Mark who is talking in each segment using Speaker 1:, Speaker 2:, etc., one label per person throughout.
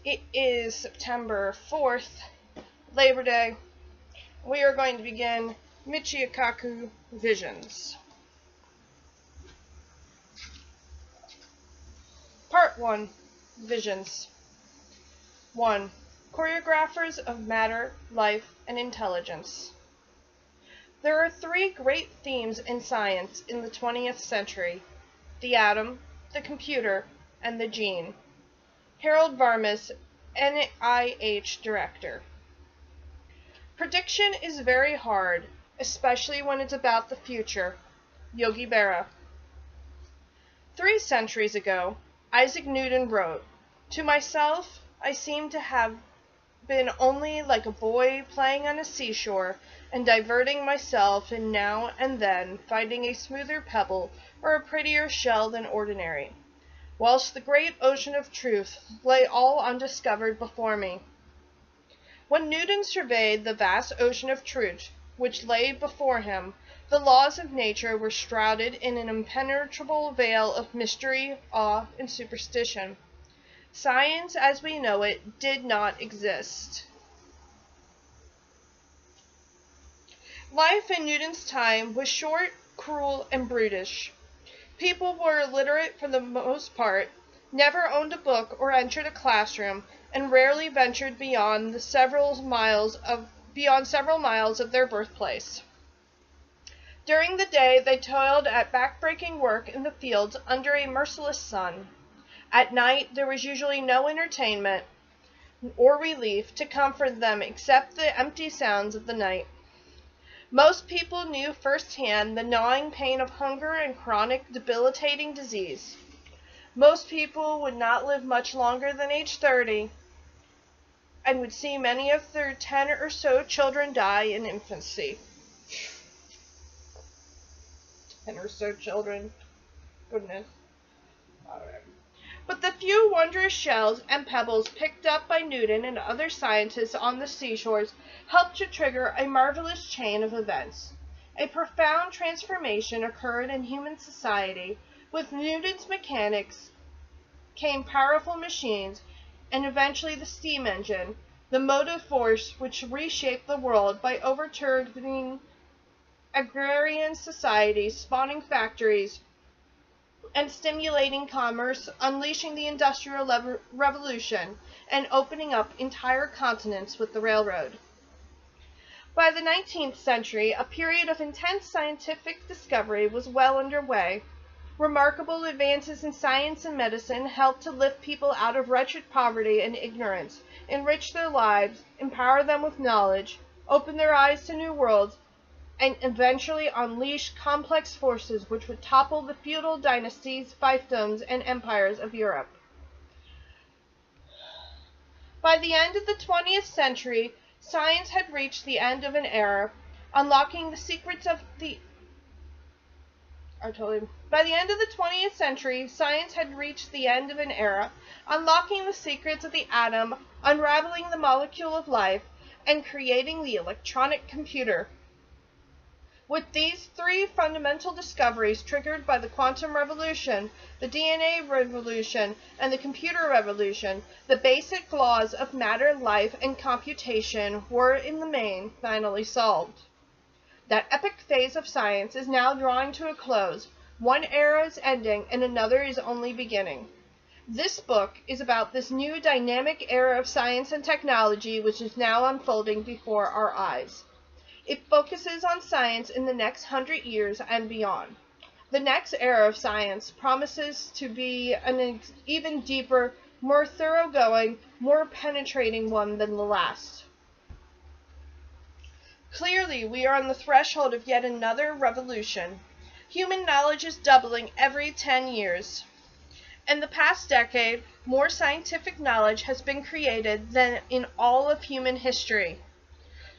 Speaker 1: It is September 4th, Labor Day. We are going to begin Michio Kaku Visions. Part 1. Visions. 1. Choreographers of Matter, Life, and Intelligence. There are three great themes in science in the 20th century: the atom, the computer, and the gene. Harold Varmus, NIH Director. Prediction is very hard, especially when it's about the future. Yogi Berra. 3 centuries ago, Isaac Newton wrote, "To myself, I seem to have been only like a boy playing on a seashore and diverting myself in now and then finding a smoother pebble or a prettier shell than ordinary, whilst the great ocean of truth lay all undiscovered before me." When Newton surveyed the vast ocean of truth which lay before him, the laws of nature were shrouded in an impenetrable veil of mystery, awe, and superstition. Science, as we know it, did not exist. Life in Newton's time was short, cruel, and brutish. People were illiterate for the most part, never owned a book or entered a classroom, and rarely ventured beyond several miles of their birthplace. During the day they toiled at back-breaking work in the fields under a merciless sun. At night there was usually no entertainment or relief to comfort them except the empty sounds of the night. Most people knew firsthand the gnawing pain of hunger and chronic, debilitating disease. Most people would not live much longer than age 30, and would see many of their 10 or so children die in infancy. 10 or so children. Goodness. Alright. But the few wondrous shells and pebbles picked up by Newton and other scientists on the seashores helped to trigger a marvelous chain of events. A profound transformation occurred in human society. With Newton's mechanics came powerful machines, and eventually the steam engine, the motive force which reshaped the world by overturning agrarian societies, spawning factories, and stimulating commerce, unleashing the Industrial Revolution, and opening up entire continents with the railroad. By the 19th century, a period of intense scientific discovery was well underway. Remarkable advances in science and medicine helped to lift people out of wretched poverty and ignorance, enrich their lives, empower them with knowledge, open their eyes to new worlds, and eventually unleash complex forces which would topple the feudal dynasties, fiefdoms, and empires of Europe. By the end of the 20th century, science had reached the end of an era, unlocking the secrets of the By the end of the 20th century, science had reached the end of an era, unlocking the secrets of the atom, unraveling the molecule of life, and creating the electronic computer. With these three fundamental discoveries triggered by the quantum revolution, the DNA revolution, and the computer revolution, the basic laws of matter, life, and computation were, in the main, finally solved. That epic phase of science is now drawing to a close. One era is ending and another is only beginning. This book is about this new dynamic era of science and technology which is now unfolding before our eyes. It focuses on science in the next 100 years and beyond. The next era of science promises to be an even deeper, more thoroughgoing, more penetrating one than the last. Clearly, we are on the threshold of yet another revolution. Human knowledge is doubling every 10 years. In the past decade, more scientific knowledge has been created than in all of human history.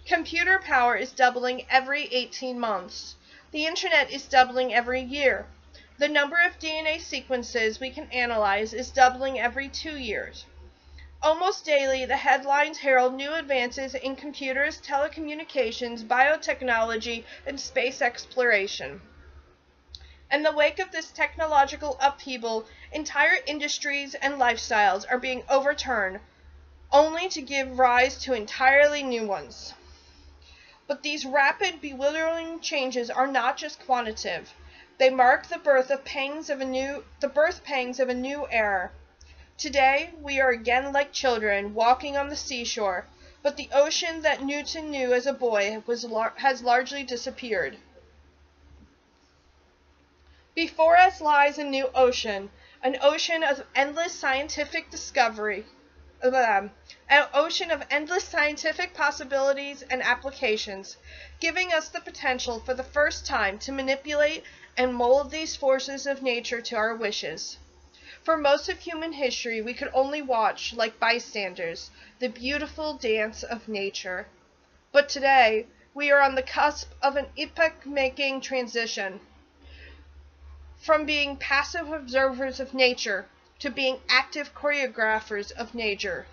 Speaker 1: Computer power is doubling every 18 months. The internet is doubling every year. The number of DNA sequences we can analyze is doubling every 2 years. Almost daily, the headlines herald new advances in computers, telecommunications, biotechnology, and space exploration. In the wake of this technological upheaval, entire industries and lifestyles are being overturned. only to give rise to entirely new ones. But these rapid, bewildering changes are not just quantitative. They mark the birth pangs of a new era. Today, we are again like children, walking on the seashore, but the ocean that Newton knew as a boy has largely disappeared. Before us lies a new ocean, an ocean of endless scientific discovery, an ocean of endless scientific possibilities and applications, giving us the potential for the first time to manipulate and mold these forces of nature to our wishes. For most of human history, we could only watch, like bystanders, the beautiful dance of nature. But today, we are on the cusp of an epoch-making transition, from being passive observers of nature to being active choreographers of nature.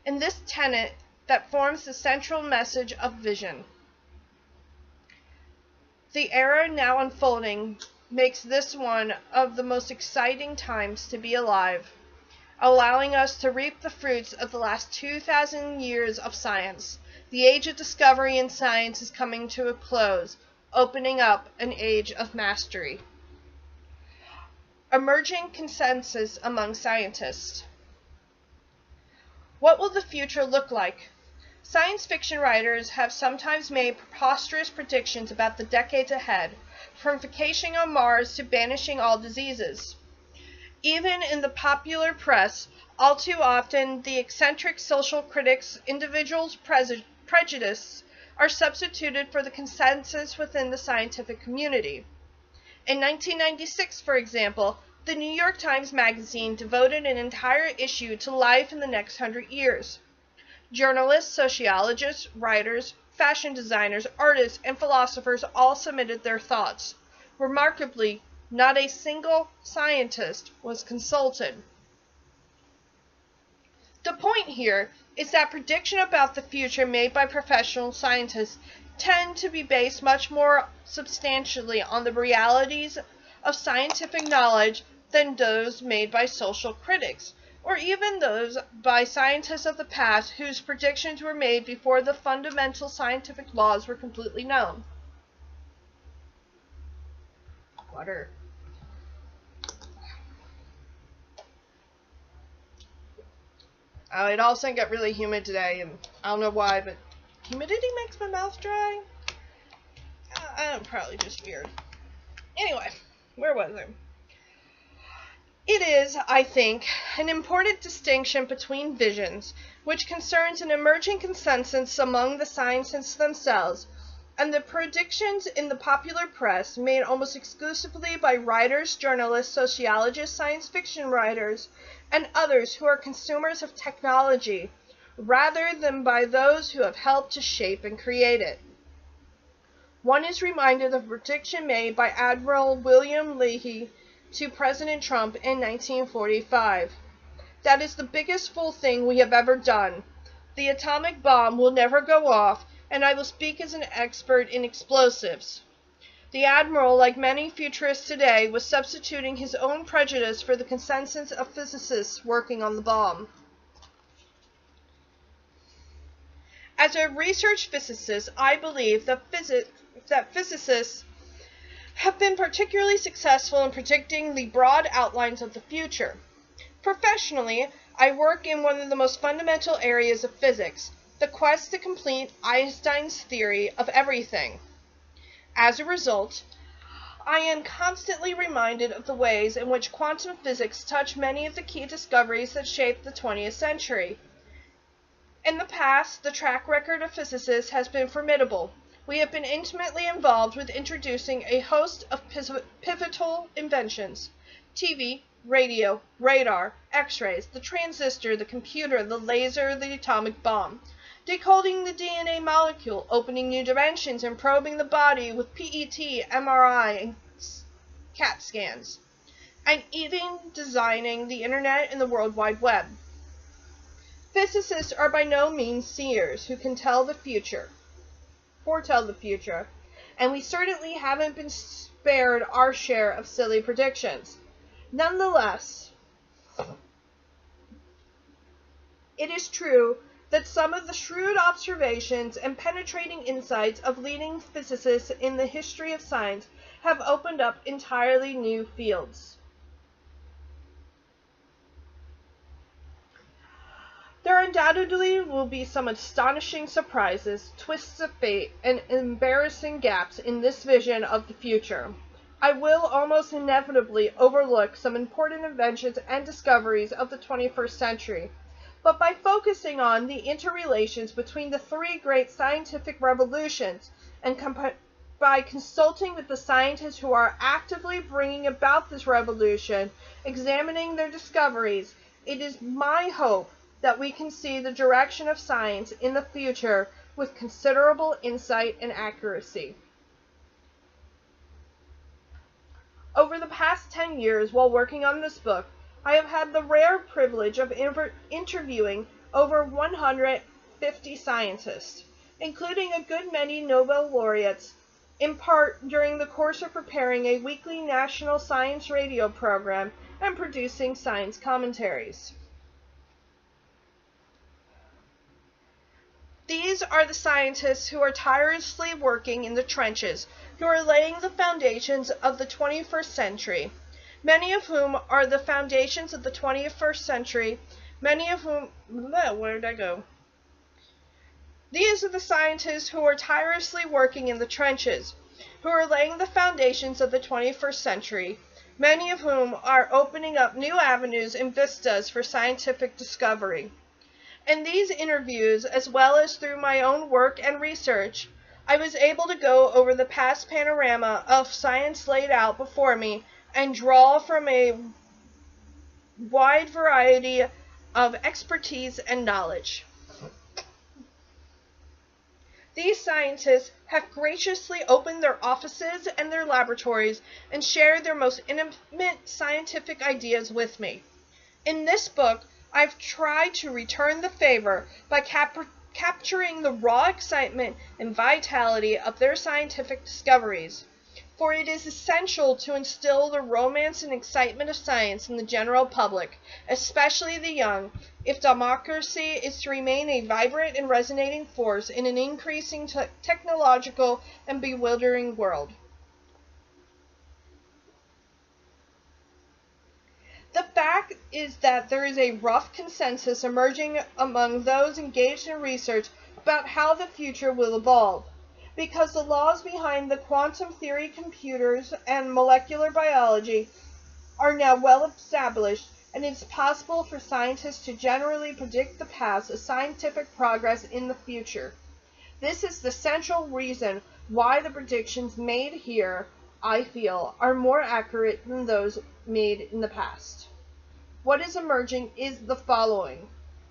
Speaker 1: In this tenet that forms the central message of vision, the era now unfolding makes this one of the most exciting times to be alive, allowing us to reap the fruits of the last 2,000 years of science. The age of discovery in science is coming to a close, opening up an age of mastery. Emerging consensus among scientists. What will the future look like? Science fiction writers have sometimes made preposterous predictions about the decades ahead, from vacationing on Mars to banishing all diseases. Even in the popular press, all too often, the eccentric social critics' individuals' prejudices are substituted for the consensus within the scientific community. In 1996, for example, the New York Times Magazine devoted an entire issue to life in the next 100 years. Journalists, sociologists, writers, fashion designers, artists, and philosophers all submitted their thoughts. Remarkably, not a single scientist was consulted. The point here is that prediction about the future made by professional scientists tend to be based much more substantially on the realities of scientific knowledge than those made by social critics, or even those by scientists of the past whose predictions were made before the fundamental scientific laws were completely known. Water. It also got really humid today, and I don't know why, but humidity makes my mouth dry. I'm probably just weird. Anyway, where was I? It is, I think, an important distinction between visions, which concerns an emerging consensus among the scientists themselves, and the predictions in the popular press made almost exclusively by writers, journalists, sociologists, science fiction writers, and others who are consumers of technology, rather than by those who have helped to shape and create it. One is reminded of a prediction made by Admiral William Leahy to President Trump in 1945. That is the biggest fool thing we have ever done. The atomic bomb will never go off, and I will speak as an expert in explosives. The Admiral, like many futurists today, was substituting his own prejudice for the consensus of physicists working on the bomb. As a research physicist, I believe that physicists have been particularly successful in predicting the broad outlines of the future. Professionally, I work in one of the most fundamental areas of physics, the quest to complete Einstein's theory of everything. As a result, I am constantly reminded of the ways in which quantum physics touch many of the key discoveries that shaped the 20th century. In the past, the track record of physicists has been formidable. We have been intimately involved with introducing a host of pivotal inventions: TV, radio, radar, X-rays, the transistor, the computer, the laser, the atomic bomb, decoding the DNA molecule, opening new dimensions, and probing the body with PET, MRI, and CAT scans, and even designing the Internet and the World Wide Web. Physicists are by no means seers who can foretell the future, and we certainly haven't been spared our share of silly predictions. Nonetheless, It is true that some of the shrewd observations and penetrating insights of leading physicists in the history of science have opened up entirely new fields. There undoubtedly will be some astonishing surprises, twists of fate, and embarrassing gaps in this vision of the future. I will almost inevitably overlook some important inventions and discoveries of the 21st century, but by focusing on the interrelations between the three great scientific revolutions and by consulting with the scientists who are actively bringing about this revolution, examining their discoveries, it is my hope that we can see the direction of science in the future with considerable insight and accuracy. Over the past 10 years, while working on this book, I have had the rare privilege of interviewing over 150 scientists, including a good many Nobel laureates, in part during the course of preparing a weekly national science radio program and producing science commentaries. These are the scientists who are tirelessly working in the trenches, who are laying the foundations of the 21st century, many of whom are the foundations of the 21st century, many of whom, where did I go? These are the scientists who are tirelessly working in the trenches, who are laying the foundations of the 21st century, many of whom are opening up new avenues and vistas for scientific discovery. In these interviews, as well as through my own work and research, I was able to go over the past panorama of science laid out before me and draw from a wide variety of expertise and knowledge. These scientists have graciously opened their offices and their laboratories and shared their most intimate scientific ideas with me. In this book, I've tried to return the favor by capturing the raw excitement and vitality of their scientific discoveries, for it is essential to instill the romance and excitement of science in the general public, especially the young, if democracy is to remain a vibrant and resonating force in an increasing technological and bewildering world. The fact is that there is a rough consensus emerging among those engaged in research about how the future will evolve, because the laws behind the quantum theory, computers, and molecular biology are now well established, and it is possible for scientists to generally predict the paths of scientific progress in the future. This is the central reason why the predictions made here, I feel, are more accurate than those made in the past. What is emerging is the following: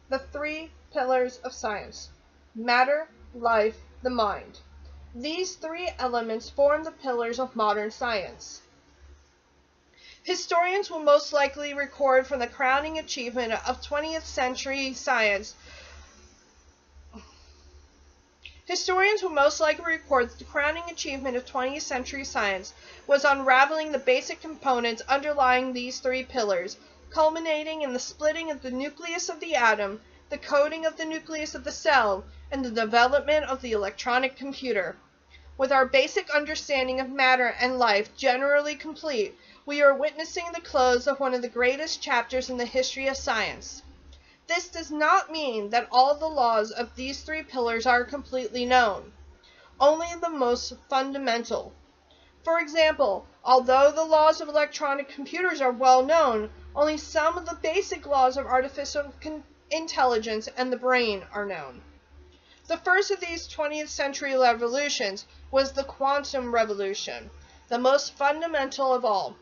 Speaker 1: the three pillars of science: matter, life, the mind. These three elements form the pillars of modern science. Historians will most likely record from the crowning achievement of 20th century science was unraveling the basic components underlying these three pillars, culminating in the splitting of the nucleus of the atom, the coding of the nucleus of the cell, and the development of the electronic computer. With our basic understanding of matter and life generally complete, we are witnessing the close of one of the greatest chapters in the history of science. This does not mean that all the laws of these three pillars are completely known, only the most fundamental. For example, although the laws of electronic computers are well known, only some of the basic laws of artificial intelligence and the brain are known. The first of these 20th century revolutions was the quantum revolution, the most fundamental of all.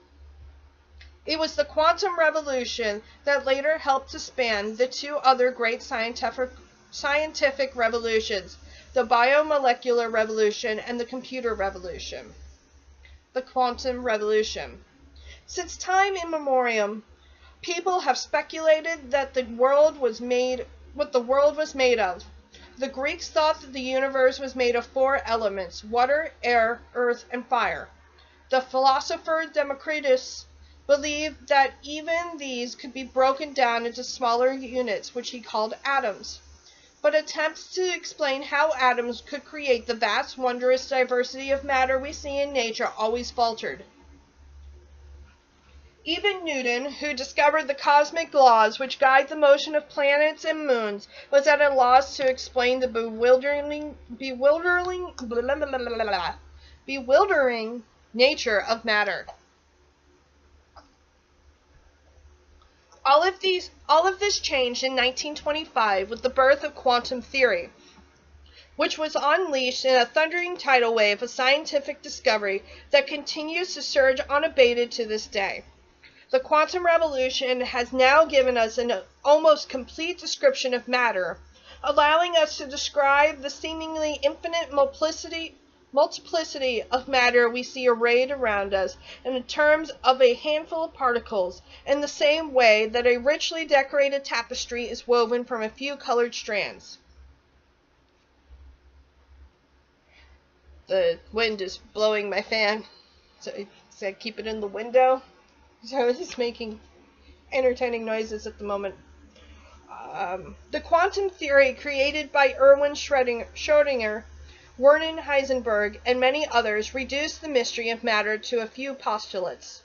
Speaker 1: It was the quantum revolution that later helped to span the two other great scientific revolutions, the biomolecular revolution and the computer revolution. The quantum revolution. Since time immemorial, people have speculated that what the world was made of. The Greeks thought that the universe was made of four elements: water, air, earth, and fire. The philosopher Democritus believed that even these could be broken down into smaller units, which he called atoms. But attempts to explain how atoms could create the vast, wondrous diversity of matter we see in nature always faltered. Even Newton, who discovered the cosmic laws which guide the motion of planets and moons, was at a loss to explain the bewildering nature of matter. All of this changed in 1925 with the birth of quantum theory, which was unleashed in a thundering tidal wave of scientific discovery that continues to surge unabated to this day. The quantum revolution has now given us an almost complete description of matter, allowing us to describe the seemingly infinite multiplicity of matter we see arrayed around us in terms of a handful of particles, in the same way that a richly decorated tapestry is woven from a few colored strands. The wind is blowing my fan, so I keep it in the window. So it's making entertaining noises at the moment. The quantum theory created by Erwin Schrödinger, Werner Heisenberg, and many others reduced the mystery of matter to a few postulates.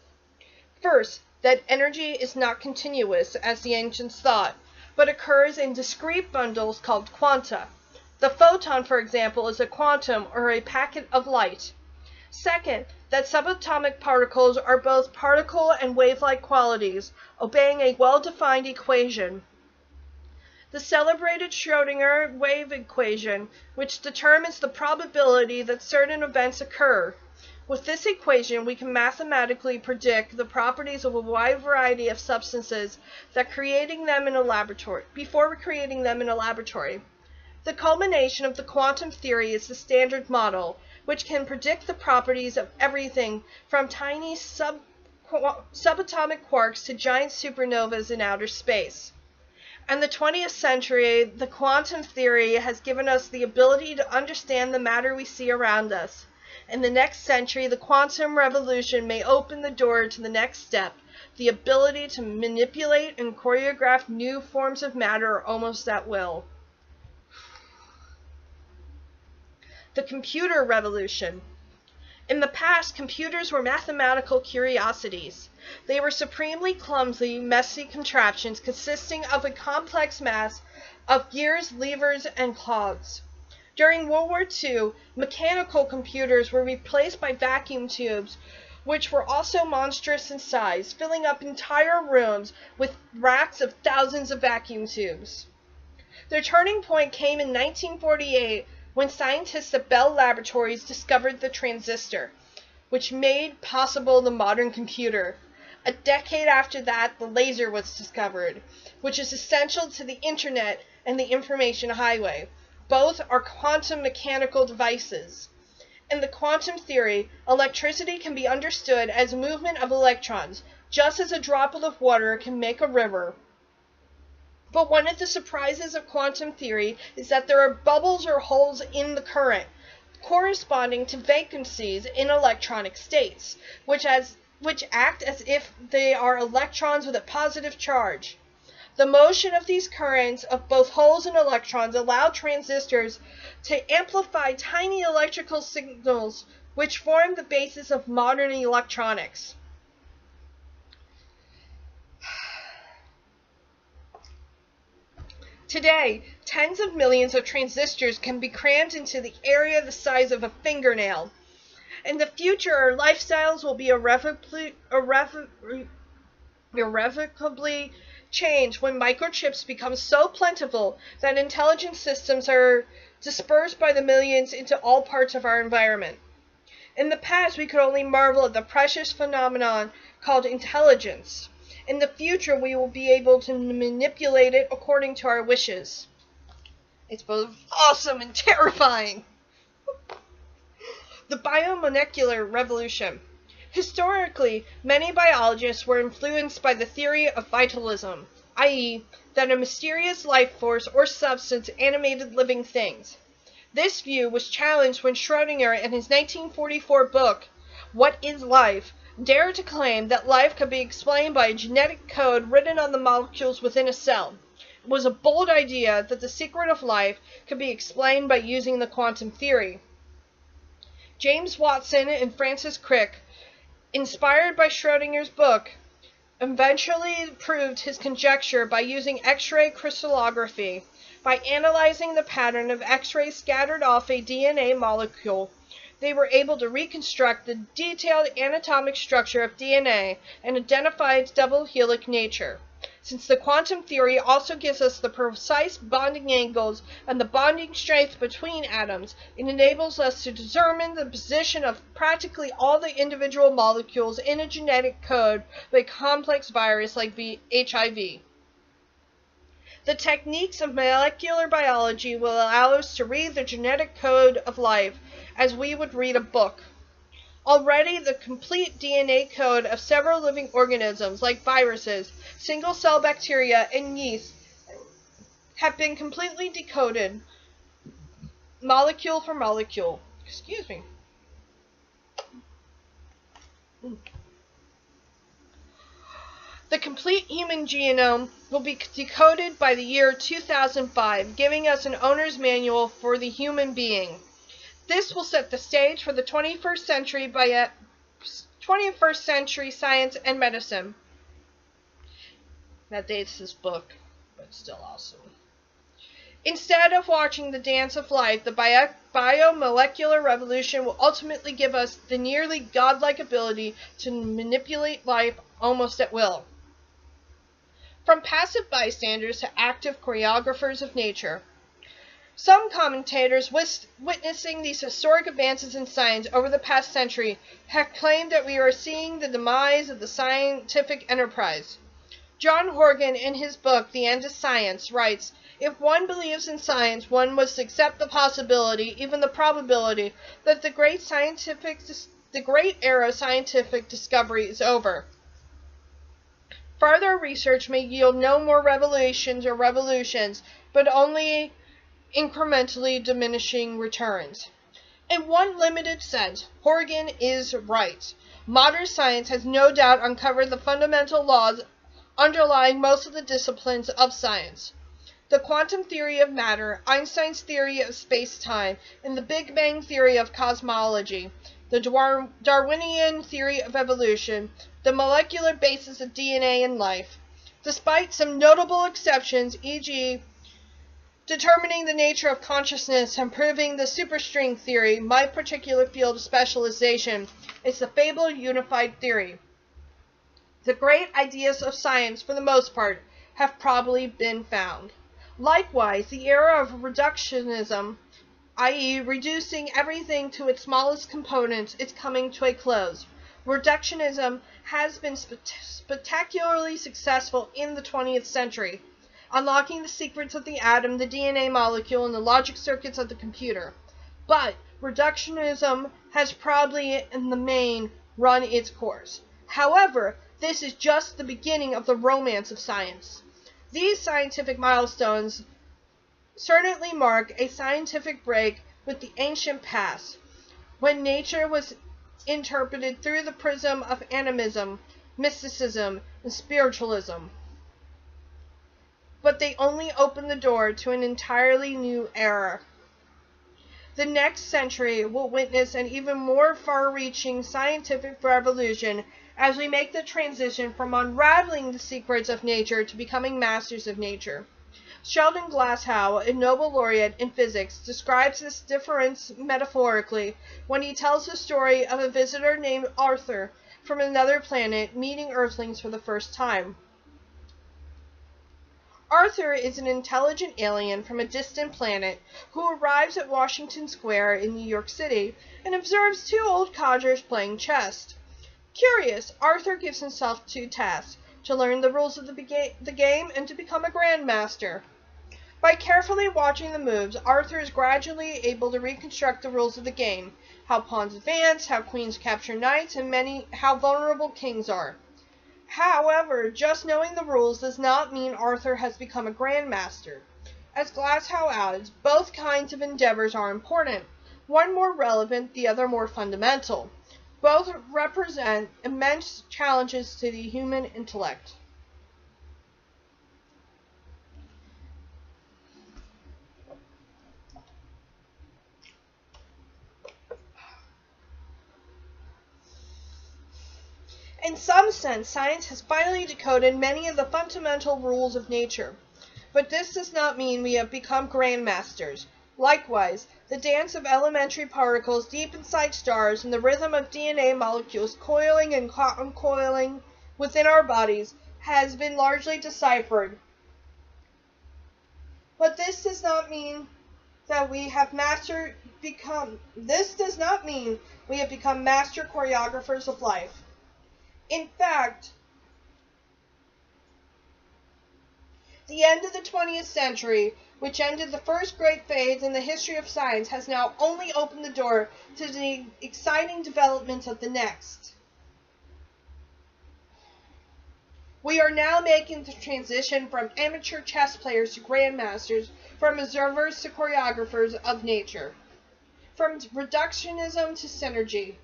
Speaker 1: First, that energy is not continuous, as the ancients thought, but occurs in discrete bundles called quanta. The photon, for example, is a quantum or a packet of light. Second, that subatomic particles are both particle and wave-like qualities, obeying a well-defined equation, the celebrated Schrödinger wave equation, which determines the probability that certain events occur. With this equation, we can mathematically predict the properties of a wide variety of substances before creating them in a laboratory. The culmination of the quantum theory is the Standard Model, which can predict the properties of everything from tiny subatomic quarks to giant supernovas in outer space. In the 20th century, the quantum theory has given us the ability to understand the matter we see around us. In the next century, the quantum revolution may open the door to the next step, the ability to manipulate and choreograph new forms of matter almost at will. The computer revolution. In the past, computers were mathematical curiosities. They were supremely clumsy, messy contraptions consisting of a complex mass of gears, levers, and cogs. During World War II, mechanical computers were replaced by vacuum tubes, which were also monstrous in size, filling up entire rooms with racks of thousands of vacuum tubes. Their turning point came in 1948, when scientists at Bell Laboratories discovered the transistor, which made possible the modern computer. A decade after that, the laser was discovered, which is essential to the internet and the information highway. Both are quantum mechanical devices. In the quantum theory, electricity can be understood as movement of electrons, just as a droplet of water can make a river. But one of the surprises of quantum theory is that there are bubbles or holes in the current, corresponding to vacancies in electronic states, which act as if they are electrons with a positive charge. The motion of these currents of both holes and electrons allow transistors to amplify tiny electrical signals, which form the basis of modern electronics. Today, tens of millions of transistors can be crammed into the area the size of a fingernail. In the future, our lifestyles will be irrevocably changed when microchips become so plentiful that intelligent systems are dispersed by the millions into all parts of our environment. In the past, we could only marvel at the precious phenomenon called intelligence. In the future, we will be able to manipulate it according to our wishes. It's both awesome and terrifying. The biomolecular revolution. Historically, many biologists were influenced by the theory of vitalism, i.e., that a mysterious life force or substance animated living things. This view was challenged when Schrödinger, in his 1944 book, What is Life?, dared to claim that life could be explained by a genetic code written on the molecules within a cell. It was a bold idea that the secret of life could be explained by using the quantum theory. James Watson and Francis Crick, inspired by Schrödinger's book, eventually proved his conjecture by using X-ray crystallography. By analyzing the pattern of X-rays scattered off a DNA molecule, they were able to reconstruct the detailed anatomic structure of DNA and identify its double helix nature. Since the quantum theory also gives us the precise bonding angles and the bonding strength between atoms, it enables us to determine the position of practically all the individual molecules in a genetic code of a complex virus like HIV. The techniques of molecular biology will allow us to read the genetic code of life as we would read a book. Already, the complete DNA code of several living organisms, like viruses, single-cell bacteria, and yeast, have been completely decoded, molecule for molecule. Excuse me. The complete human genome will be decoded by the year 2005, giving us an owner's manual for the human being. This will set the stage for the 21st century science and medicine. That dates this book, but still awesome. Instead of watching the dance of life, the biomolecular revolution will ultimately give us the nearly godlike ability to manipulate life almost at will. From passive bystanders to active choreographers of nature. Some commentators witnessing these historic advances in science over the past century have claimed that we are seeing the demise of the scientific enterprise. John Horgan, in his book, The End of Science, writes, "If one believes in science, one must accept the possibility, even the probability, that the great era of scientific discovery is over. Further research may yield no more revelations or revolutions, but only incrementally diminishing returns." In one limited sense, Horgan is right. Modern science has no doubt uncovered the fundamental laws underlying most of the disciplines of science. The quantum theory of matter, Einstein's theory of space-time, and the Big Bang theory of cosmology, the Darwinian theory of evolution, the molecular basis of DNA and life. Despite some notable exceptions, e.g., determining the nature of consciousness and proving the superstring theory, my particular field of specialization is the fabled unified theory. The great ideas of science, for the most part, have probably been found. Likewise, the era of reductionism, i.e., reducing everything to its smallest components, is coming to a close. Reductionism has been spectacularly successful in the 20th century, unlocking the secrets of the atom, the DNA molecule, and the logic circuits of the computer. But reductionism has probably, in the main, run its course. However, this is just the beginning of the romance of science. These scientific milestones certainly mark a scientific break with the ancient past, when nature was interpreted through the prism of animism, mysticism, and spiritualism. But they only open the door to an entirely new era. The next century will witness an even more far-reaching scientific revolution as we make the transition from unraveling the secrets of nature to becoming masters of nature. Sheldon Glashow, a Nobel laureate in physics, describes this difference metaphorically when he tells the story of a visitor named Arthur from another planet meeting Earthlings for the first time. Arthur is an intelligent alien from a distant planet who arrives at Washington Square in New York City and observes two old codgers playing chess. Curious, Arthur gives himself two tasks: to learn the rules of the game and to become a grandmaster. By carefully watching the moves, Arthur is gradually able to reconstruct the rules of the game, how pawns advance, how queens capture knights, and how vulnerable kings are. However, just knowing the rules does not mean Arthur has become a grandmaster. As Glashow adds, both kinds of endeavors are important, one more relevant, the other more fundamental. Both represent immense challenges to the human intellect. In some sense, science has finally decoded many of the fundamental rules of nature. But this does not mean we have become grandmasters. Likewise, the dance of elementary particles deep inside stars and the rhythm of DNA molecules coiling and uncoiling within our bodies has been largely deciphered. But this does not mean that we have become master choreographers of life. In fact, the end of the 20th century, which ended the first great phase in the history of science, has now only opened the door to the exciting development of the next. We are now making the transition from amateur chess players to grandmasters, from observers to choreographers of nature, from reductionism to synergy.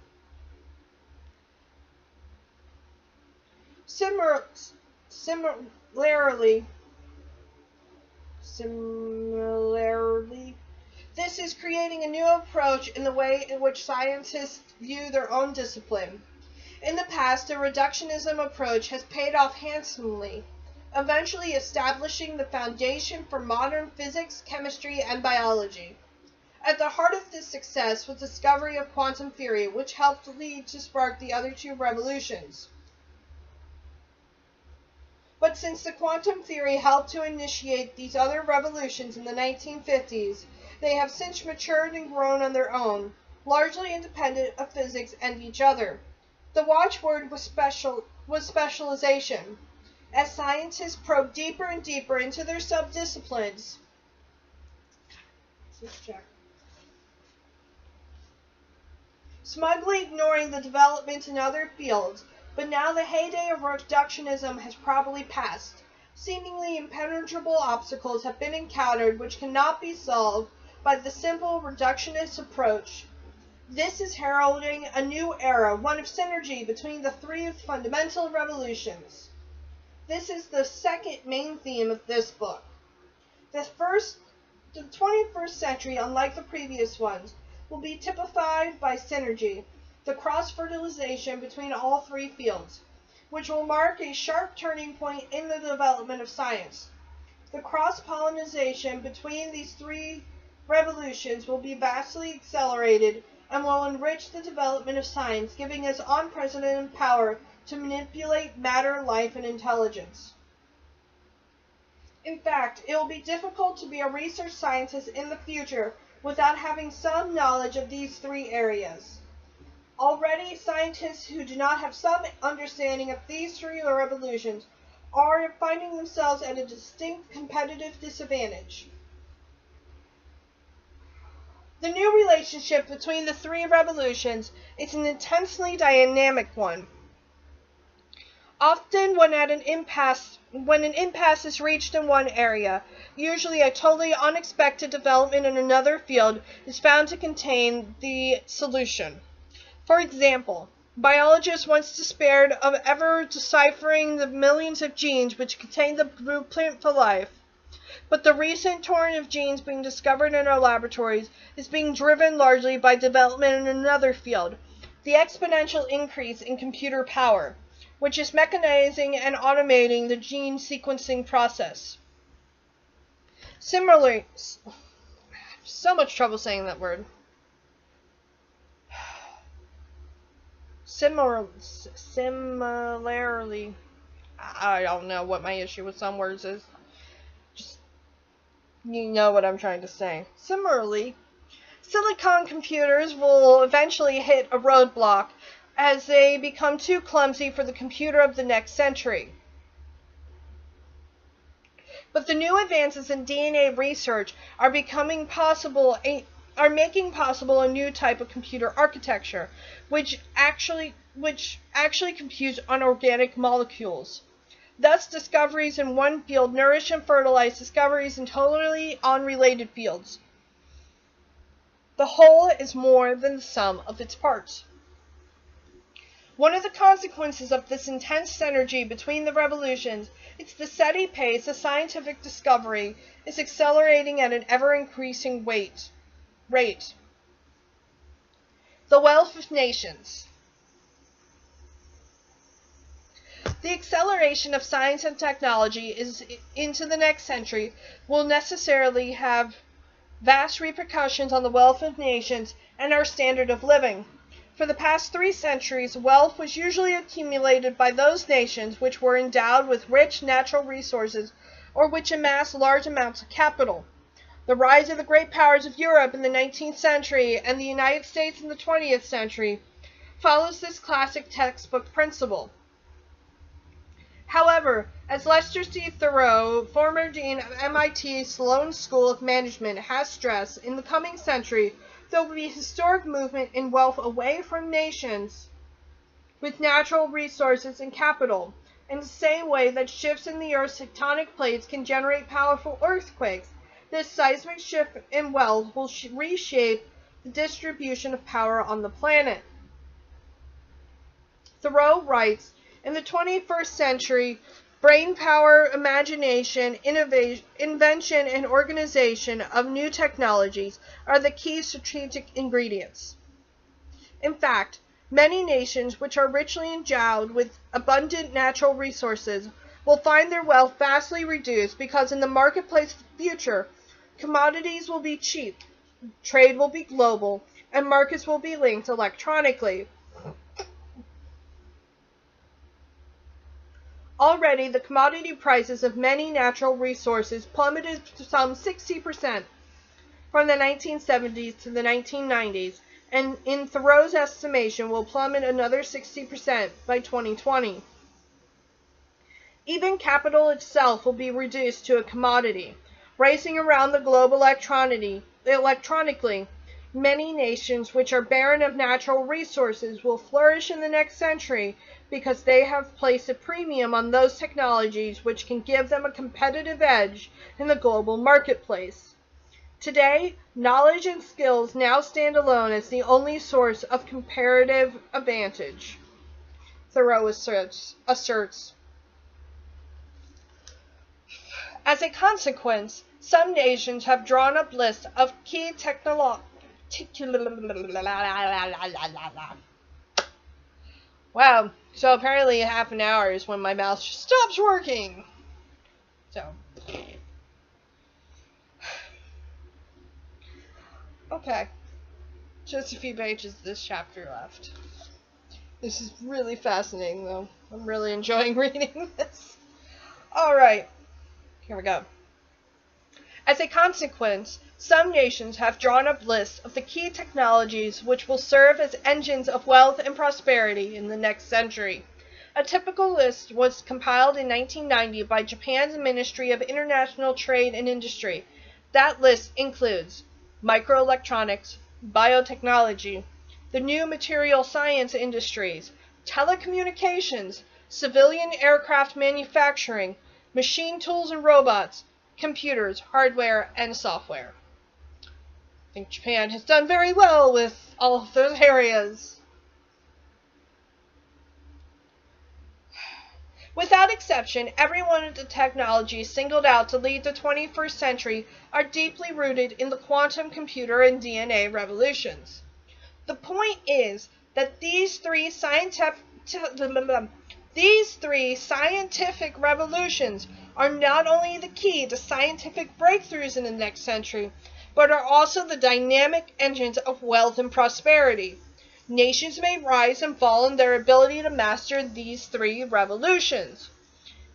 Speaker 1: Similarly, this is creating a new approach in the way in which scientists view their own discipline. In the past, the reductionism approach has paid off handsomely, eventually establishing the foundation for modern physics, chemistry, and biology. At the heart of this success was the discovery of quantum theory, which helped lead to spark the other two revolutions. But since the quantum theory helped to initiate these other revolutions in the 1950s, they have since matured and grown on their own, largely independent of physics and each other. The watchword was specialization. As scientists probe deeper and deeper into their subdisciplines, smugly ignoring the development in other fields. But now the heyday of reductionism has probably passed. Seemingly impenetrable obstacles have been encountered which cannot be solved by the simple reductionist approach. This is heralding a new era, one of synergy between the three fundamental revolutions. This is the second main theme of this book. The 21st century, unlike the previous ones, will be typified by synergy, the cross-fertilization between all three fields, which will mark a sharp turning point in the development of science. The cross-pollination between these three revolutions will be vastly accelerated and will enrich the development of science, giving us unprecedented power to manipulate matter, life, and intelligence. In fact, it will be difficult to be a research scientist in the future without having some knowledge of these three areas. Already, scientists who do not have some understanding of these three revolutions are finding themselves at a distinct competitive disadvantage. The new relationship between the three revolutions is an intensely dynamic one. Often when an impasse is reached in one area, usually a totally unexpected development in another field is found to contain the solution. For example, biologists once despaired of ever deciphering the millions of genes which contain the blueprint for life. But the recent torrent of genes being discovered in our laboratories is being driven largely by development in another field, the exponential increase in computer power, which is mechanizing and automating the gene sequencing process. Similarly, so much trouble saying that word. Similarly, I don't know what my issue with some words is. Just, you know what I'm trying to say. Similarly, silicon computers will eventually hit a roadblock as they become too clumsy for the computer of the next century. But the new advances in DNA research are making possible a new type of computer architecture, which actually computes on organic molecules. Thus, discoveries in one field nourish and fertilize discoveries in totally unrelated fields. The whole is more than the sum of its parts. One of the consequences of this intense synergy between the revolutions is the steady pace of scientific discovery is accelerating at an ever-increasing rate. The wealth of nations. The acceleration of science and technology into the next century will necessarily have vast repercussions on the wealth of nations and our standard of living. For the past 3 centuries, wealth was usually accumulated by those nations which were endowed with rich natural resources or which amassed large amounts of capital. The rise of the great powers of Europe in the 19th century and the United States in the 20th century follows this classic textbook principle. However, as Lester C. Thoreau, former dean of MIT Sloan School of Management, has stressed, in the coming century, there will be a historic movement in wealth away from nations with natural resources and capital. In the same way that shifts in the Earth's tectonic plates can generate powerful earthquakes, this seismic shift in wealth will reshape the distribution of power on the planet. Thoreau writes, in the 21st century, brain power, imagination, invention, and organization of new technologies are the key strategic ingredients. In fact, many nations which are richly endowed with abundant natural resources will find their wealth vastly reduced because in the marketplace of the future, commodities will be cheap, trade will be global, and markets will be linked electronically. Already, the commodity prices of many natural resources plummeted to some 60% from the 1970s to the 1990s, and in Thoreau's estimation will plummet another 60% by 2020. Even capital itself will be reduced to a commodity. Racing around the globe electronically, many nations which are barren of natural resources will flourish in the next century because they have placed a premium on those technologies which can give them a competitive edge in the global marketplace. Today, knowledge and skills now stand alone as the only source of comparative advantage, Thoreau asserts. As a consequence, some nations have drawn up lists of key Wow, so apparently half an hour is when my mouth stops working. So, okay, just a few pages of this chapter left. This is really fascinating, though. I'm really enjoying reading this. Alright, here we go. As a consequence, some nations have drawn up lists of the key technologies which will serve as engines of wealth and prosperity in the next century. A typical list was compiled in 1990 by Japan's Ministry of International Trade and Industry. That list includes microelectronics, biotechnology, the new material science industries, telecommunications, civilian aircraft manufacturing, machine tools and robots, computers, hardware, and software. I think Japan has done very well with all of those areas. Without exception, every one of the technologies singled out to lead the 21st century are deeply rooted in the quantum computer and DNA revolutions. The point is that these three scientific revolutions are not only the key to scientific breakthroughs in the next century, but are also the dynamic engines of wealth and prosperity. Nations may rise and fall in their ability to master these three revolutions.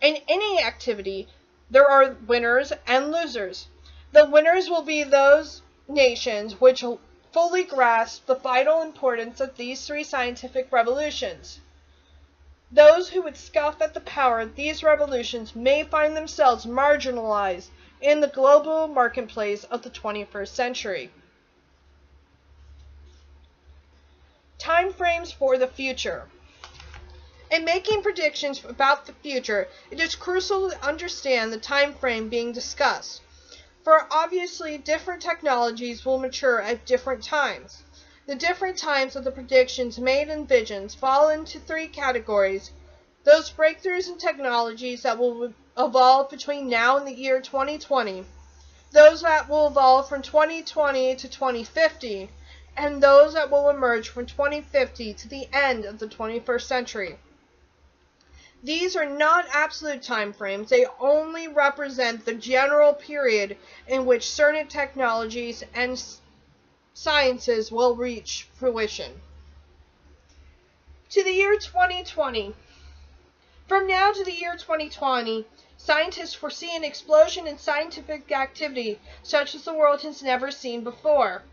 Speaker 1: In any activity, there are winners and losers. The winners will be those nations which fully grasp the vital importance of these three scientific revolutions. Those who would scoff at the power of these revolutions may find themselves marginalized in the global marketplace of the 21st century. Time frames for the future. In making predictions about the future, it is crucial to understand the time frame being discussed, for obviously different technologies will mature at different times. The different times of the predictions made in visions fall into three categories: those breakthroughs in technologies that will evolve between now and the year 2020, those that will evolve from 2020 to 2050, and those that will emerge from 2050 to the end of the 21st century. These are not absolute time frames. They only represent the general period in which certain technologies and sciences will reach fruition. To the year 2020. From now to the year 2020, scientists foresee an explosion in scientific activity such as the world has never seen before.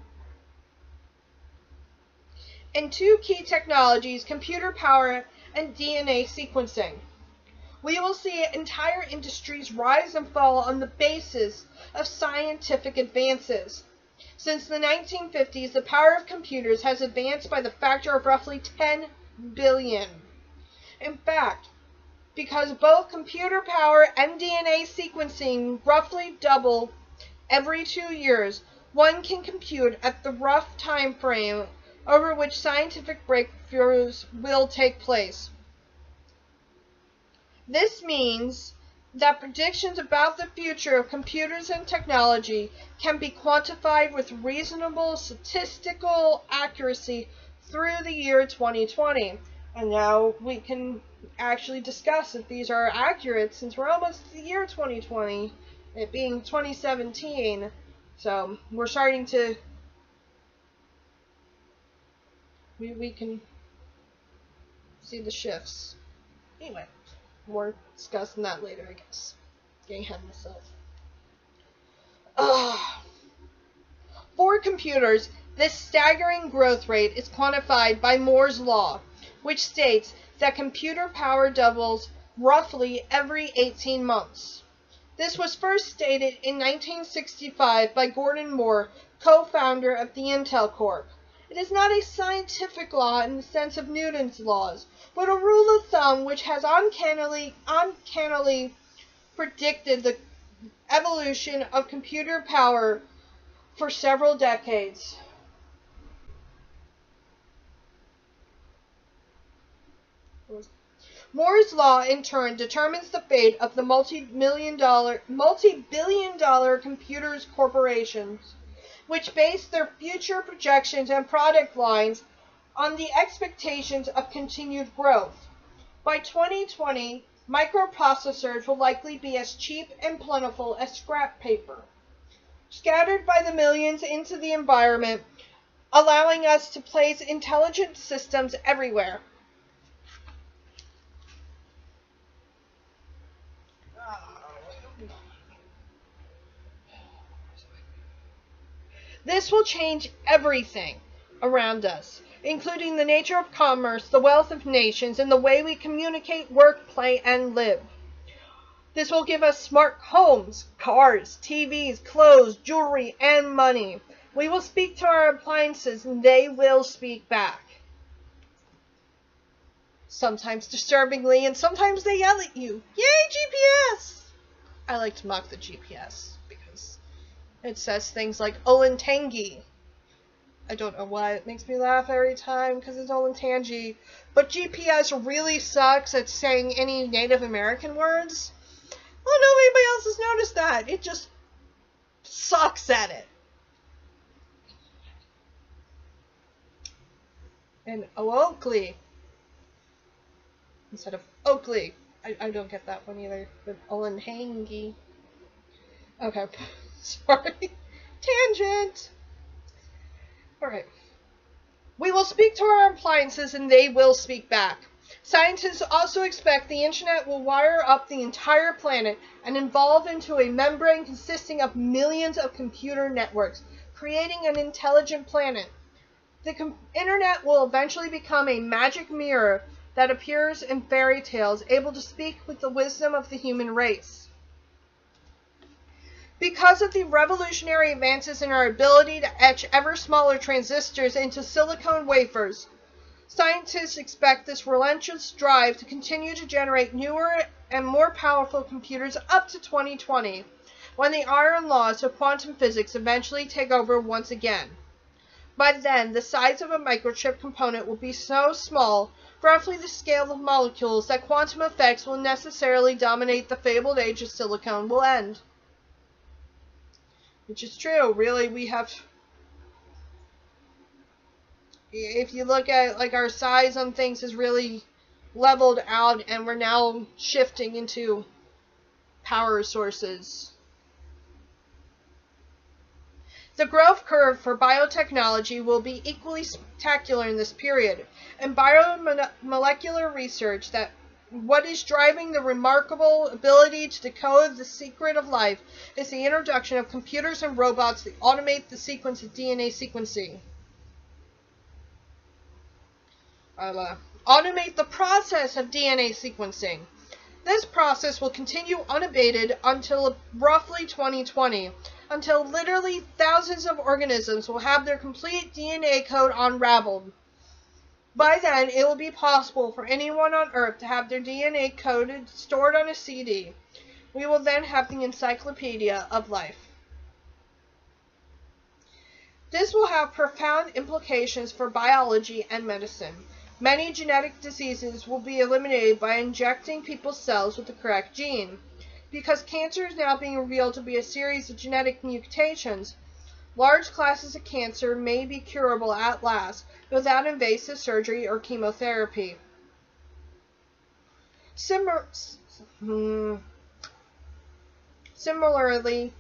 Speaker 1: In two key technologies, computer power and DNA sequencing. We will see entire industries rise and fall on the basis of scientific advances. Since the 1950s, the power of computers has advanced by the factor of roughly 10 billion. In fact, because both computer power and DNA sequencing roughly double every 2 years, one can compute at the rough time frame over which scientific breakthroughs will take place. This means that predictions about the future of computers and technology can be quantified with reasonable statistical accuracy through the year 2020. And now we can actually discuss if these are accurate, since we're almost to the year 2020, it being 2017. So we're starting to, we can see the shifts. Anyway, more discussing that later, I guess. Getting ahead of myself. For computers, this staggering growth rate is quantified by Moore's law, which states that computer power doubles roughly every 18 months. This was first stated in 1965 by Gordon Moore, co-founder of the Intel Corp. It is not a scientific law in the sense of Newton's laws, but a rule of thumb which has uncannily predicted the evolution of computer power for several decades. Moore's law, in turn, determines the fate of the multi-billion dollar computers corporations, which base their future projections and product lines on the expectations of continued growth. By 2020, microprocessors will likely be as cheap and plentiful as scrap paper, scattered by the millions into the environment, allowing us to place intelligent systems everywhere. This will change everything around us, including the nature of commerce, the wealth of nations, and the way we communicate, work, play, and live. This will give us smart homes, cars, TVs, clothes, jewelry, and money. We will speak to our appliances, and they will speak back. Sometimes disturbingly, and sometimes they yell at you. Yay, GPS! I like to mock the GPS because it says things like Olentangy. I don't know why it makes me laugh every time because it's Olentangy. But GPS really sucks at saying any Native American words. I don't know if anybody else has noticed that. It just sucks at it. And Oakley instead of Oakley. I don't get that one either. But Olentangy. Okay. Sorry. Tangent. Alright. We will speak to our appliances and they will speak back. Scientists also expect the internet will wire up the entire planet and evolve into a membrane consisting of millions of computer networks, creating an intelligent planet. The internet will eventually become a magic mirror that appears in fairy tales, able to speak with the wisdom of the human race. Because of the revolutionary advances in our ability to etch ever smaller transistors into silicon wafers, scientists expect this relentless drive to continue to generate newer and more powerful computers up to 2020, when the iron laws of quantum physics eventually take over once again. By then, the size of a microchip component will be so small, roughly the scale of molecules, that quantum effects will necessarily dominate the fabled age of silicon will end. Which is true. Really, we have... If you look at, like, our size on things has really leveled out, and we're now shifting into power sources. The growth curve for biotechnology will be equally spectacular in this period, and biomolecular research that what is driving the remarkable ability to decode the secret of life is the introduction of computers and robots that automate the sequence of DNA sequencing. Automate the process of DNA sequencing. This process will continue unabated until roughly 2020, until literally thousands of organisms will have their complete DNA code unraveled. By then, it will be possible for anyone on Earth to have their DNA coded, stored on a CD. We will then have the encyclopedia of life. This will have profound implications for biology and medicine. Many genetic diseases will be eliminated by injecting people's cells with the correct gene. Because cancer is now being revealed to be a series of genetic mutations, large classes of cancer may be curable at last without invasive surgery or chemotherapy. Similarly,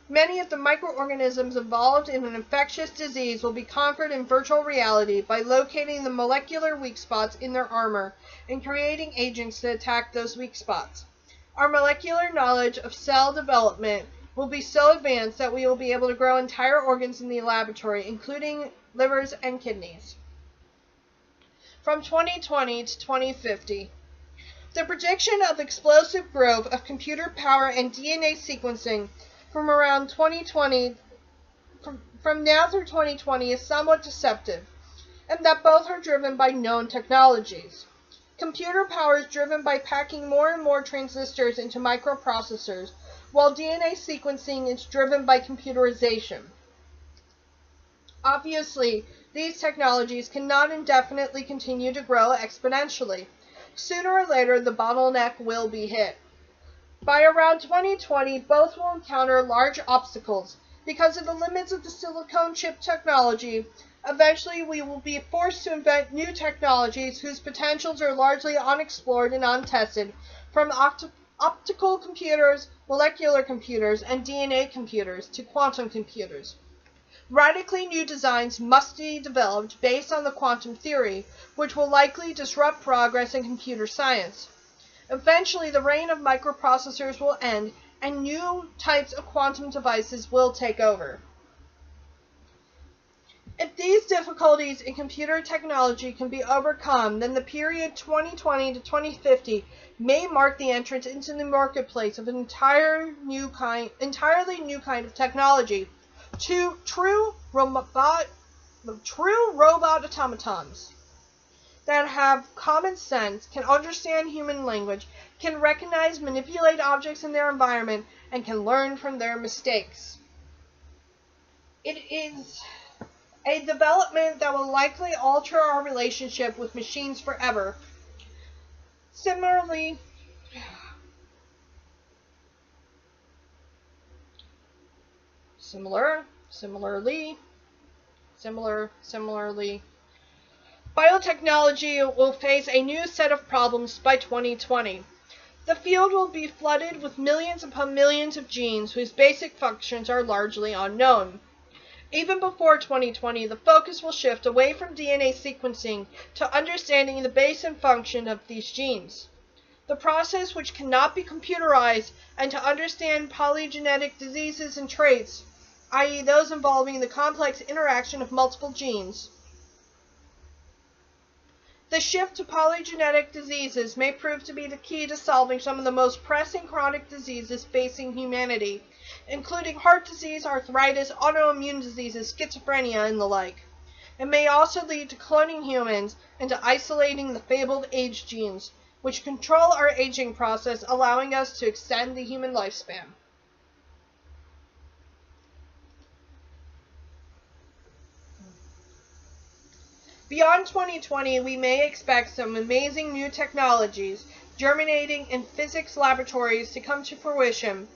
Speaker 1: many of the microorganisms involved in an infectious disease will be conquered in virtual reality by locating the molecular weak spots in their armor and creating agents to attack those weak spots. Our molecular knowledge of cell development will be so advanced that we will be able to grow entire organs in the laboratory, including livers and kidneys. From 2020 to 2050, the prediction of explosive growth of computer power and DNA sequencing from around 2020, from now through 2020 is somewhat deceptive, and that both are driven by known technologies. Computer power is driven by packing more and more transistors into microprocessors, while DNA sequencing is driven by computerization. Obviously, these technologies cannot indefinitely continue to grow exponentially. Sooner or later, the bottleneck will be hit. By around 2020, both will encounter large obstacles. Because of the limits of the silicon chip technology, eventually we will be forced to invent new technologies whose potentials are largely unexplored and untested, from optical computers, molecular computers, and DNA computers to quantum computers. Radically new designs must be developed based on the quantum theory, which will likely disrupt progress in computer science. Eventually, the reign of microprocessors will end, and new types of quantum devices will take over. If these difficulties in computer technology can be overcome, then the period 2020 to 2050 may mark the entrance into the marketplace of an entirely new kind of technology. True robot automatons that have common sense, can understand human language, can recognize, manipulate objects in their environment, and can learn from their mistakes. It is a development that will likely alter our relationship with machines forever. Similarly, biotechnology will face a new set of problems by 2020. The field will be flooded with millions upon millions of genes whose basic functions are largely unknown. Even before 2020, the focus will shift away from DNA sequencing to understanding the basic function of these genes, the process which cannot be computerized, and to understand polygenetic diseases and traits, i.e. those involving the complex interaction of multiple genes. The shift to polygenetic diseases may prove to be the key to solving some of the most pressing chronic diseases facing humanity, including heart disease, arthritis, autoimmune diseases, schizophrenia, and the like. It may also lead to cloning humans and to isolating the fabled age genes, which control our aging process, allowing us to extend the human lifespan. Beyond 2020, we may expect some amazing new technologies germinating in physics laboratories to come to fruition,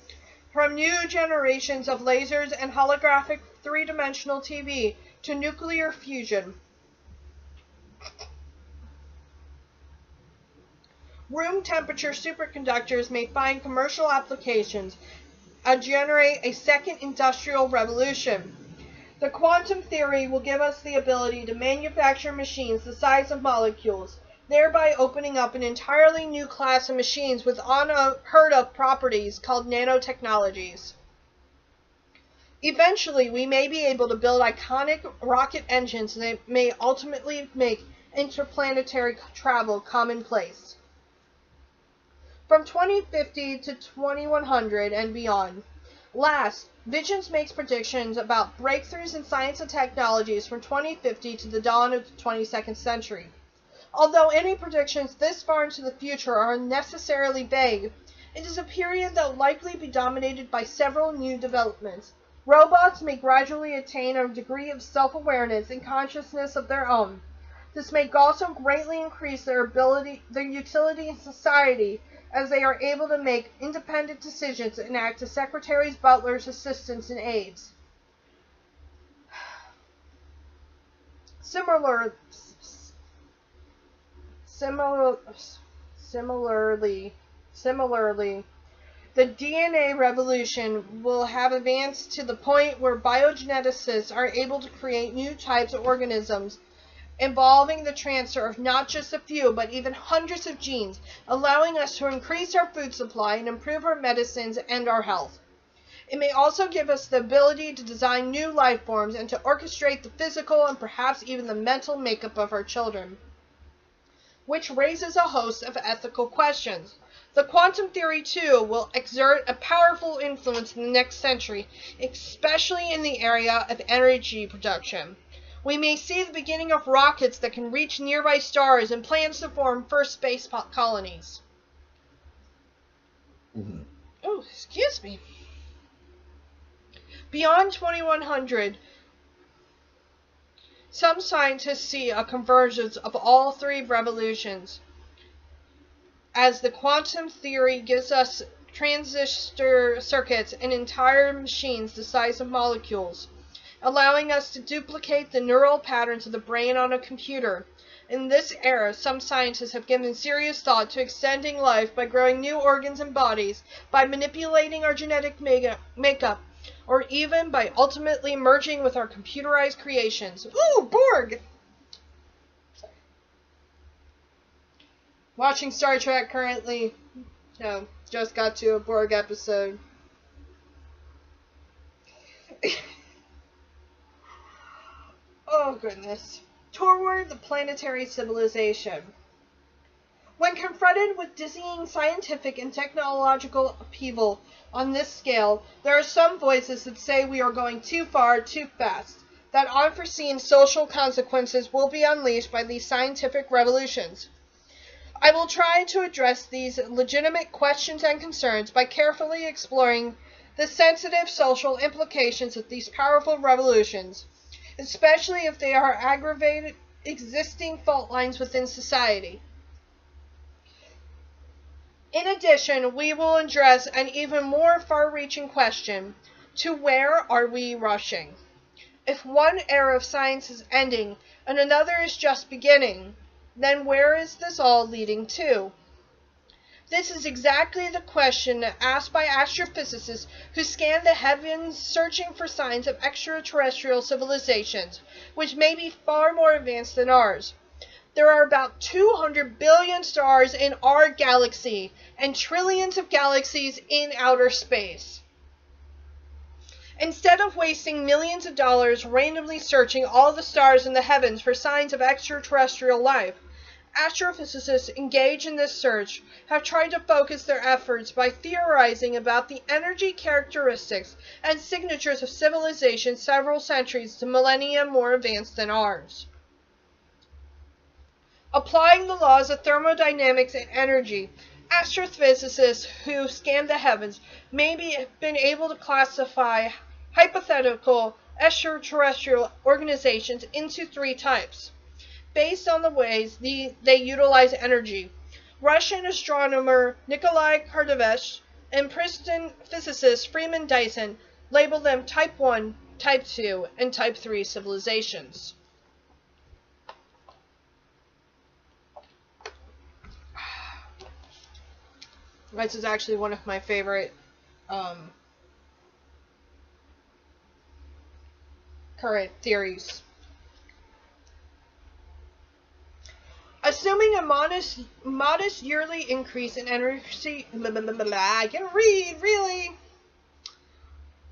Speaker 1: from new generations of lasers and holographic three-dimensional TV to nuclear fusion. Room temperature superconductors may find commercial applications and generate a second industrial revolution. The quantum theory will give us the ability to manufacture machines the size of molecules, thereby opening up an entirely new class of machines with unheard of properties called nanotechnologies. Eventually, we may be able to build iconic rocket engines that may ultimately make interplanetary travel commonplace. From 2050 to 2100 and beyond. Last, Visions makes predictions about breakthroughs in science and technologies from 2050 to the dawn of the 22nd century. Although any predictions this far into the future are unnecessarily vague, it is a period that will likely be dominated by several new developments. Robots may gradually attain a degree of self-awareness and consciousness of their own. This may also greatly increase their utility in society, as they are able to make independent decisions and act as secretaries, butlers, assistants, and aides. Similarly, the DNA revolution will have advanced to the point where biogeneticists are able to create new types of organisms involving the transfer of not just a few, but even hundreds of genes, allowing us to increase our food supply and improve our medicines and our health. It may also give us the ability to design new life forms and to orchestrate the physical and perhaps even the mental makeup of our children, which raises a host of ethical questions. The quantum theory, too, will exert a powerful influence in the next century, especially in the area of energy production. We may see the beginning of rockets that can reach nearby stars and plans to form first space colonies. Oh, excuse me. Beyond 2100, some scientists see a convergence of all three revolutions, as the quantum theory gives us transistor circuits and entire machines the size of molecules, allowing us to duplicate the neural patterns of the brain on a computer. In this era, some scientists have given serious thought to extending life by growing new organs and bodies, by manipulating our genetic makeup, or even by ultimately merging with our computerized creations. Ooh, Borg! Watching Star Trek currently. No, just got to a Borg episode. Oh, goodness. Toward the planetary civilization. When confronted with dizzying scientific and technological upheaval on this scale, there are some voices that say we are going too far, too fast, that unforeseen social consequences will be unleashed by these scientific revolutions. I will try to address these legitimate questions and concerns by carefully exploring the sensitive social implications of these powerful revolutions, especially if they are aggravated existing fault lines within society. In addition, we will address an even more far-reaching question: to where are we rushing? If one era of science is ending and another is just beginning, then where is this all leading to? This is exactly the question asked by astrophysicists who scan the heavens searching for signs of extraterrestrial civilizations, which may be far more advanced than ours. There are about 200 billion stars in our galaxy and trillions of galaxies in outer space. Instead of wasting millions of dollars randomly searching all the stars in the heavens for signs of extraterrestrial life, astrophysicists engaged in this search have tried to focus their efforts by theorizing about the energy characteristics and signatures of civilizations several centuries to millennia more advanced than ours. Applying the laws of thermodynamics and energy, astrophysicists who scan the heavens may have been able to classify hypothetical extraterrestrial organizations into three types: based on the ways they utilize energy. Russian astronomer Nikolai Kardashev and Princeton physicist Freeman Dyson labeled them Type 1, Type 2, and Type 3 civilizations. This is actually one of my favorite current theories. Assuming a modest yearly increase in energy, I can read, really.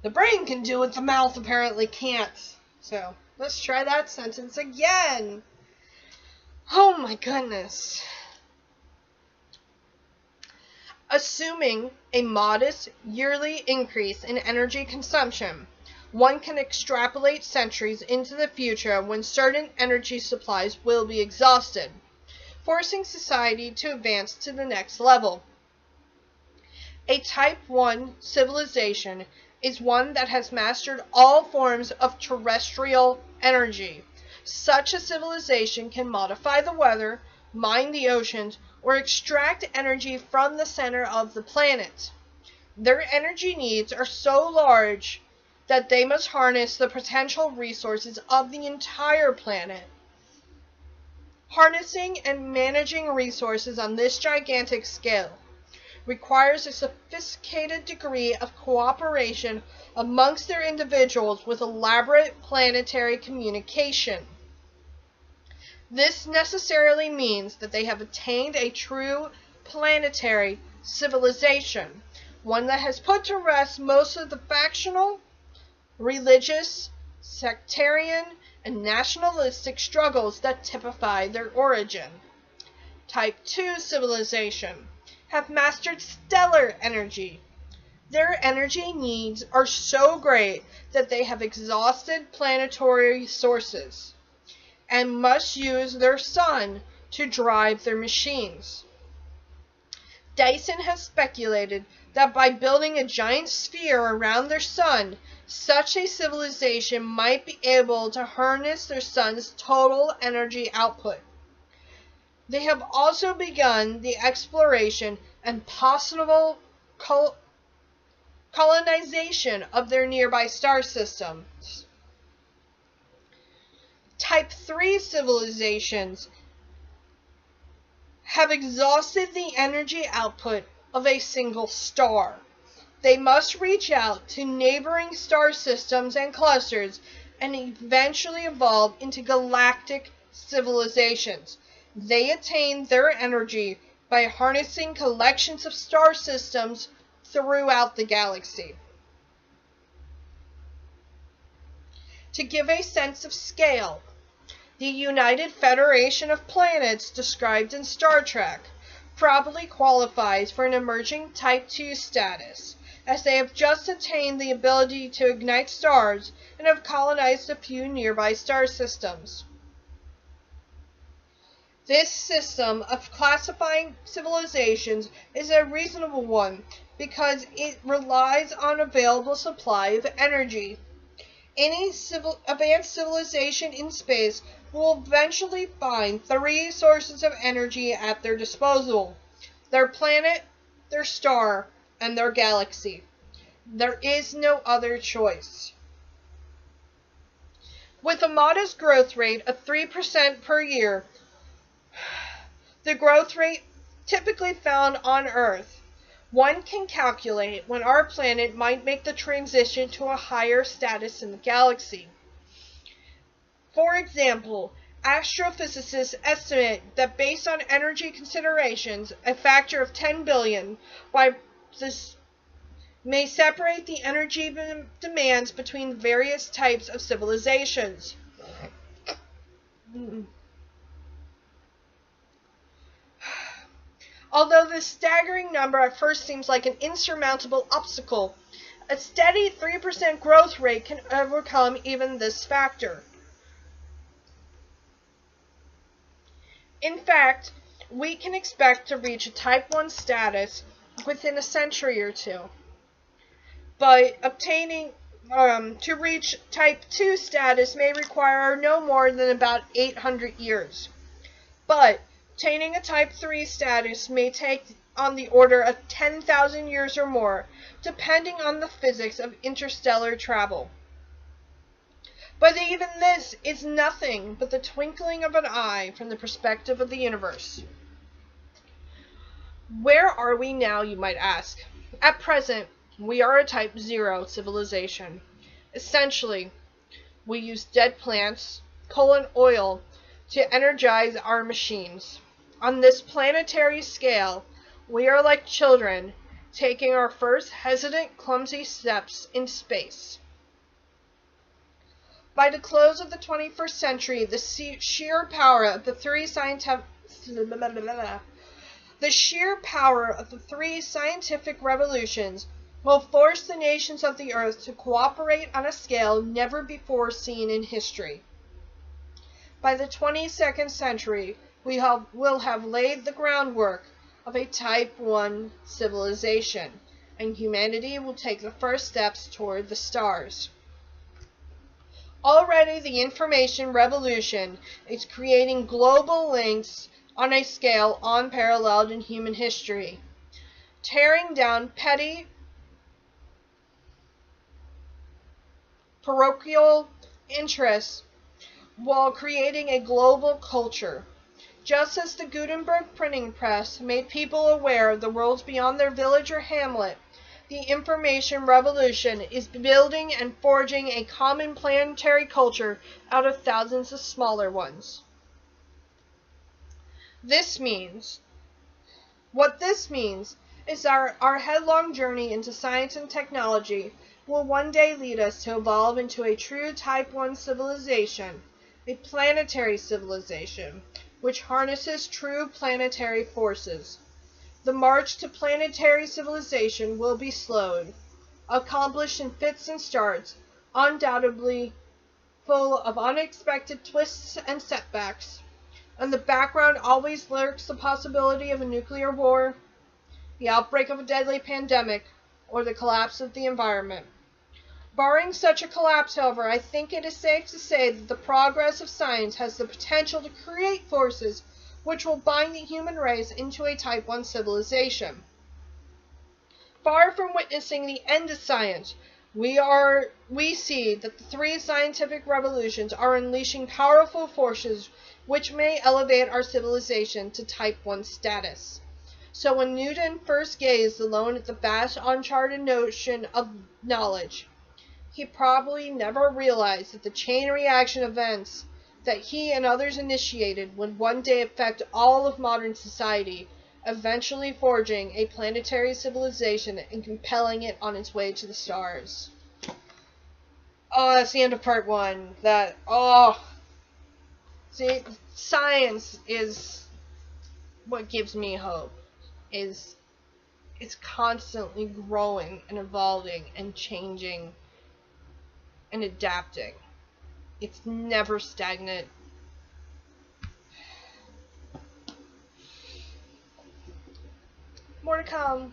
Speaker 1: The brain can do what the mouth apparently can't. So, let's try that sentence again. Oh my goodness. Assuming a modest yearly increase in energy consumption, one can extrapolate centuries into the future when certain energy supplies will be exhausted, forcing society to advance to the next level. A Type 1 civilization is one that has mastered all forms of terrestrial energy. Such a civilization can modify the weather, mine the oceans, or extract energy from the center of the planet. Their energy needs are so large that they must harness the potential resources of the entire planet. Harnessing and managing resources on this gigantic scale requires a sophisticated degree of cooperation amongst their individuals with elaborate planetary communication. This necessarily means that they have attained a true planetary civilization, one that has put to rest most of the factional, religious, sectarian, and nationalistic struggles that typify their origin. Type 2 civilization have mastered stellar energy. Their energy needs are so great that they have exhausted planetary sources and must use their sun to drive their machines. Dyson has speculated that by building a giant sphere around their sun, such a civilization might be able to harness their sun's total energy output. They have also begun the exploration and possible colonization of their nearby star systems. Type 3 civilizations have exhausted the energy output of a single star. They must reach out to neighboring star systems and clusters and eventually evolve into galactic civilizations. They attain their energy by harnessing collections of star systems throughout the galaxy. To give a sense of scale, the United Federation of Planets described in Star Trek probably qualifies for an emerging Type 2 status, as they have just attained the ability to ignite stars and have colonized a few nearby star systems. This system of classifying civilizations is a reasonable one because it relies on available supply of energy. Any advanced civilization in space will eventually find three sources of energy at their disposal: their planet, their star, and their galaxy. There is no other choice. With a modest growth rate of 3% per year, the growth rate typically found on Earth, one can calculate when our planet might make the transition to a higher status in the galaxy. For example, astrophysicists estimate that based on energy considerations, a factor of 10 billion, by this may separate the energy demands between various types of civilizations. Although this staggering number at first seems like an insurmountable obstacle, a steady 3% growth rate can overcome even this factor. In fact, we can expect to reach a Type 1 status within a century or two. But to reach Type 2 status may require no more than about 800 years. But attaining a Type 3 status may take on the order of 10,000 years or more, depending on the physics of interstellar travel. But even this is nothing but the twinkling of an eye from the perspective of the universe. Where are we now, you might ask? At present, we are a Type 0 civilization. Essentially, we use dead plants, coal and oil to energize our machines. On this planetary scale, we are like children taking our first hesitant, clumsy steps in space. By the close of the 21st century, the sheer power of the three scientific revolutions will force the nations of the earth to cooperate on a scale never before seen in history. By the 22nd century, we will have laid the groundwork of a Type 1 civilization, and humanity will take the first steps toward the stars. Already, the information revolution is creating global links on a scale unparalleled in human history, tearing down petty, parochial interests while creating a global culture. Just as the Gutenberg printing press made people aware of the worlds beyond their village or hamlet, the information revolution is building and forging a common planetary culture out of thousands of smaller ones. What this means is our headlong journey into science and technology will one day lead us to evolve into a true Type 1 civilization, a planetary civilization, which harnesses true planetary forces. The march to planetary civilization will be slowed, accomplished in fits and starts, undoubtedly full of unexpected twists and setbacks. In the background always lurks the possibility of a nuclear war, the outbreak of a deadly pandemic, or the collapse of the environment. Barring such a collapse, however, I think it is safe to say that the progress of science has the potential to create forces which will bind the human race into a Type 1 civilization. Far from witnessing the end of science, we see that the three scientific revolutions are unleashing powerful forces which may elevate our civilization to Type 1 status. So when Newton first gazed alone at the vast uncharted ocean of knowledge, he probably never realized that the chain reaction events that he and others initiated would one day affect all of modern society, eventually forging a planetary civilization and compelling it on its way to the stars. Oh, that's the end of part 1. See, science is what gives me hope. It's constantly growing and evolving and changing and adapting. It's never stagnant. More to come.